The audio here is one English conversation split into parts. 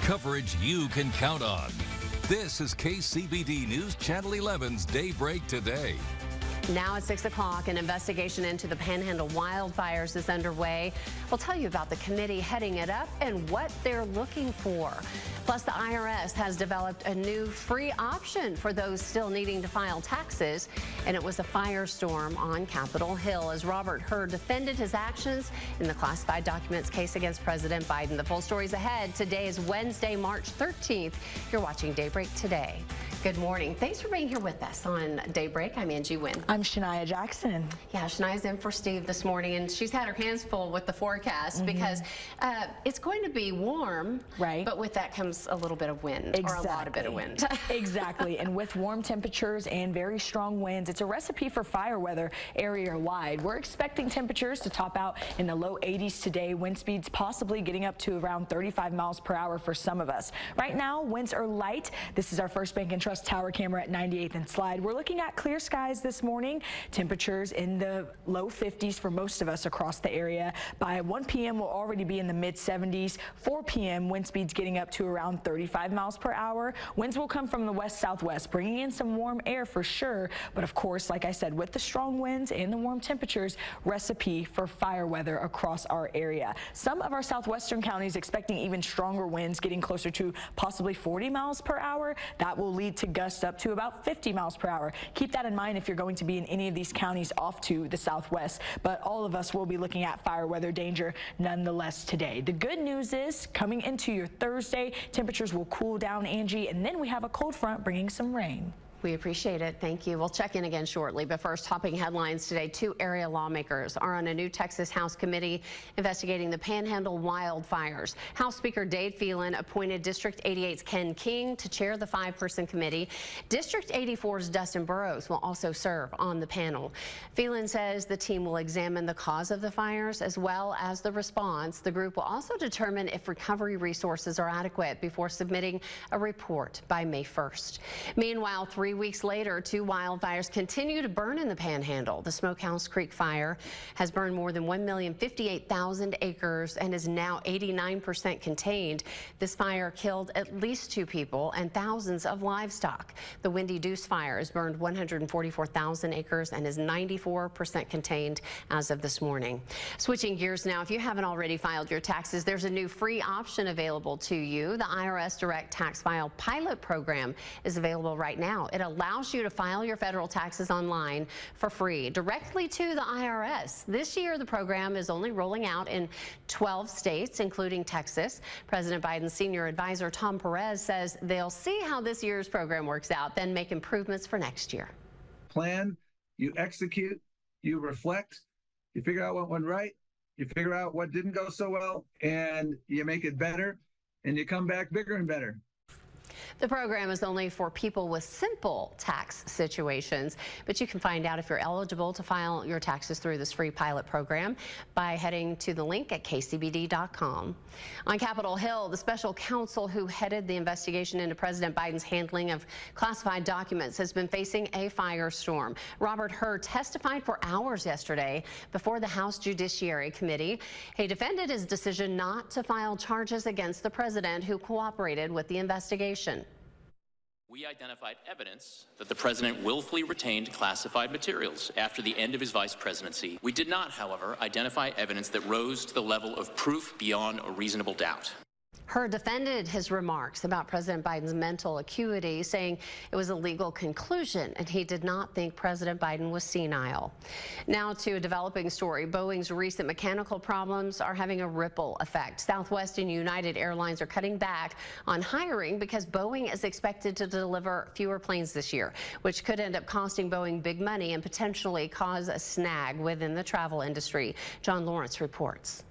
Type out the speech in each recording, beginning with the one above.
Coverage you can count on. This is KCBD News Channel 11's Daybreak Today. Now at 6 o'clock, an investigation into the Panhandle wildfires is underway. We'll tell you about the committee heading it up and what they're looking for. Plus, the IRS has developed a new free option for those still needing to file taxes. And it was a firestorm on Capitol Hill as Robert Hur defended his actions in the classified documents case against President Biden. The full story's ahead. Today is Wednesday, March 13th. You're watching Daybreak Today. Good morning. Thanks for being here with us on Daybreak. I'm Angie Wynn. I'm Shania Jackson. Yeah, Shania's in for Steve this morning, and she's had her hands full with the forecast because it's going to be warm, right? But with that comes a little bit of wind, or a lot of bit of wind. Exactly, and with warm temperatures and very strong winds, it's a recipe for fire weather area-wide. We're expecting temperatures to top out in the low 80s today, wind speeds possibly getting up to around 35 miles per hour for some of us. Right now, winds are light. This is our First Bank and Trust Tower camera at 98th and Slide. We're looking at clear skies this morning. Temperatures in the low 50s for most of us across the area. By 1 p.m. we'll already be in the mid 70s. 4 p.m. wind speeds getting up to around 35 miles per hour. Winds will come from the west-southwest, bringing in some warm air for sure. But of course, like I said, with the strong winds and the warm temperatures, recipe for fire weather across our area. Some of our southwestern counties expecting even stronger winds, getting closer to possibly 40 miles per hour. That will lead to gusts up to about 50 miles per hour. Keep that in mind if you're going to be in any of these counties off to the southwest, but all of us will be looking at fire weather danger nonetheless today. The good news is coming into your Thursday, temperatures will cool down, Angie, and then we have a cold front bringing some rain. We appreciate it. Thank you. We'll check in again shortly. But first, topping headlines today. 2 area lawmakers are on a new Texas House committee investigating the Panhandle wildfires. House Speaker Dave Phelan appointed District 88's Ken King to chair the 5-person committee. District 84's Dustin Burrows will also serve on the panel. Phelan says the team will examine the cause of the fires as well as the response. The group will also determine if recovery resources are adequate before submitting a report by May 1st. Meanwhile, 3 weeks later, 2 wildfires continue to burn in the Panhandle. The Smokehouse Creek fire has burned more than 1,058,000 acres and is now 89% contained. This fire killed at least 2 people and thousands of livestock. The Windy Deuce fire has burned 144,000 acres and is 94% contained as of this morning. Switching gears now, if you haven't already filed your taxes, there's a new free option available to you. The IRS Direct Tax File Pilot Program is available right now. It allows you to file your federal taxes online for free directly to the IRS. This year, the program is only rolling out in 12 states, including Texas. President Biden's senior advisor, Tom Perez, says they'll see how this year's program works out, then make improvements for next year. Plan, you execute, you reflect, you figure out what went right, you figure out what didn't go so well, and you make it better, and you come back bigger and better. The program is only for people with simple tax situations, but you can find out if you're eligible to file your taxes through this free pilot program by heading to the link at kcbd.com. On Capitol Hill, the special counsel who headed the investigation into President Biden's handling of classified documents has been facing a firestorm. Robert Hur testified for hours yesterday before the House Judiciary Committee. He defended his decision not to file charges against the president, who cooperated with the investigation. We identified evidence that the president willfully retained classified materials after the end of his vice presidency. We did not, however, identify evidence that rose to the level of proof beyond a reasonable doubt. Hur defended his remarks about President Biden's mental acuity, saying it was a legal conclusion and he did not think President Biden was senile. Now to a developing story. Boeing's recent mechanical problems are having a ripple effect. Southwest and United Airlines are cutting back on hiring because Boeing is expected to deliver fewer planes this year, which could end up costing Boeing big money and potentially cause a snag within the travel industry. John Lawrence reports.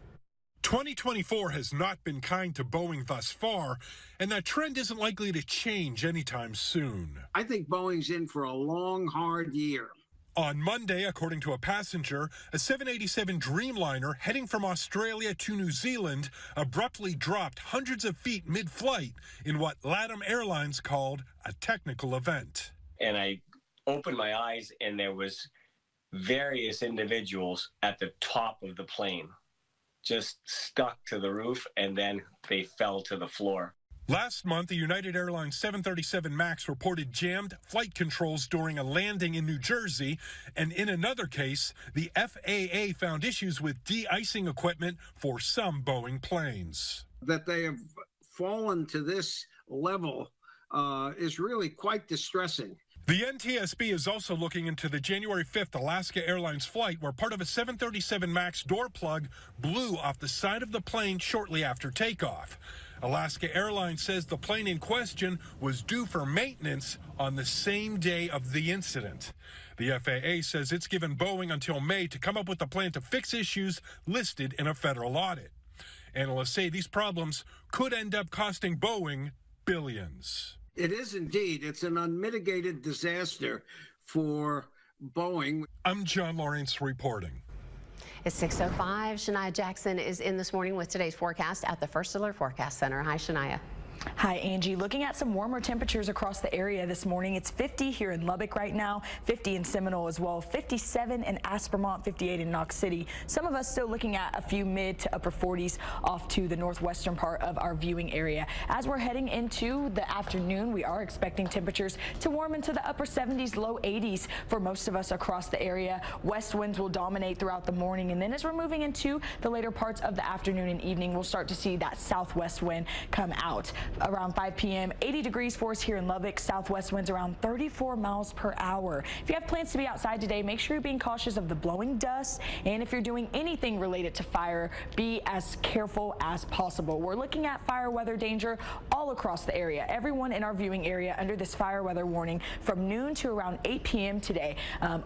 2024 has not been kind to Boeing thus far, and that trend isn't likely to change anytime soon. I think Boeing's in for a long, hard year. On Monday, according to a passenger, a 787 Dreamliner heading from Australia to New Zealand abruptly dropped hundreds of feet mid-flight in what LATAM Airlines called a technical event. And I opened my eyes, and there was various individuals at the top of the plane, just stuck to the roof, and then they fell to the floor. Last month, the United Airlines 737 MAX reported jammed flight controls during a landing in New Jersey. And in another case, the FAA found issues with de-icing equipment for some Boeing planes. That they have fallen to this level is really quite distressing. The NTSB is also looking into the January 5th Alaska Airlines flight where part of a 737 MAX door plug blew off the side of the plane shortly after takeoff. Alaska Airlines says the plane in question was due for maintenance on the same day of the incident. The FAA says it's given Boeing until May to come up with a plan to fix issues listed in a federal audit. Analysts say these problems could end up costing Boeing billions. It is indeed. It's an unmitigated disaster for Boeing. I'm John Lawrence reporting. It's 6:05. Shania Jackson is in this morning with today's forecast at the First Alert Forecast Center. Hi, Shania. Hi, Angie. Looking at some warmer temperatures across the area this morning. It's 50 here in Lubbock right now, 50 in Seminole as well, 57 in Aspermont, 58 in Knox City. Some of us still looking at a few mid to upper 40s off to the northwestern part of our viewing area. As we're heading into the afternoon, we are expecting temperatures to warm into the upper 70s, low 80s for most of us across the area. West winds will dominate throughout the morning, and then as we're moving into the later parts of the afternoon and evening, we'll start to see that southwest wind come out. Around 5 p.m., 80 degrees for us here in Lubbock. Southwest winds around 34 miles per hour. If you have plans to be outside today, make sure you're being cautious of the blowing dust. And if you're doing anything related to fire, be as careful as possible. We're looking at fire weather danger all across the area. Everyone in our viewing area under this fire weather warning from noon to around 8 p.m. today.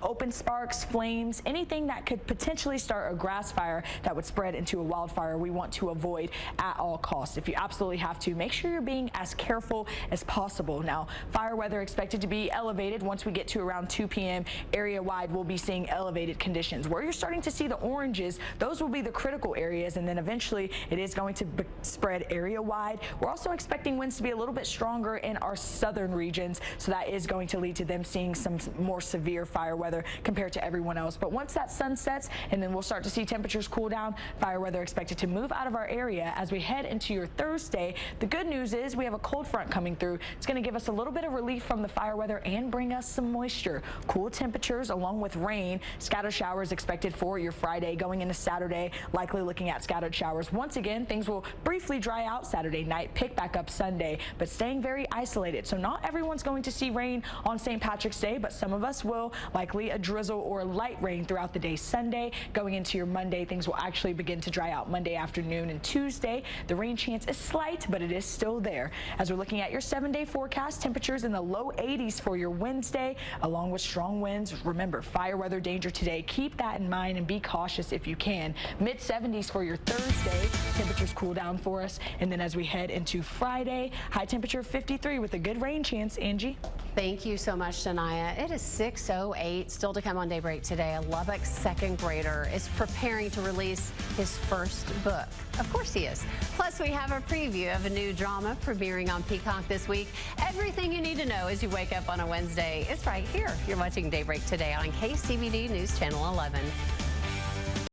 Open sparks, flames, anything that could potentially start a grass fire that would spread into a wildfire, we want to avoid at all costs. If you absolutely have to, make sure you're being as careful as possible. Now, fire weather expected to be elevated once we get to around 2 p.m. Area wide, we'll be seeing elevated conditions. Where you're starting to see the oranges, those will be the critical areas, and then eventually it is going to spread area wide. We're also expecting winds to be a little bit stronger in our southern regions, so that is going to lead to them seeing some more severe fire weather compared to everyone else. But once that sun sets, and then we'll start to see temperatures cool down, fire weather expected to move out of our area as we head into your Thursday. The good news is we have a cold front coming through. It's going to give us a little bit of relief from the fire weather and bring us some moisture. Cool temperatures along with rain. Scattered showers expected for your Friday. Going into Saturday, likely looking at scattered showers. Once again, things will briefly dry out Saturday night, pick back up Sunday, but staying very isolated. So not everyone's going to see rain on St. Patrick's Day, but some of us will. Likely a drizzle or light rain throughout the day Sunday. Going into your Monday, things will actually begin to dry out Monday afternoon and Tuesday. The rain chance is slight, but it is still there. As we're looking at your 7-day forecast, temperatures in the low 80s for your Wednesday, along with strong winds. Remember, fire weather danger today. Keep that in mind and be cautious if you can. Mid 70s for your Thursday. Temperatures cool down for us. And then as we head into Friday, high temperature 53 with a good rain chance. Angie? Thank you so much, Shania. It is 6:08. Still to come on Daybreak today, a Lubbock second grader is preparing to release his first book. Of course he is. Plus, we have a preview of a new drama premiering on Peacock this week. Everything you need to know as you wake up on a Wednesday is right here. You're watching Daybreak today on KCBD News Channel 11.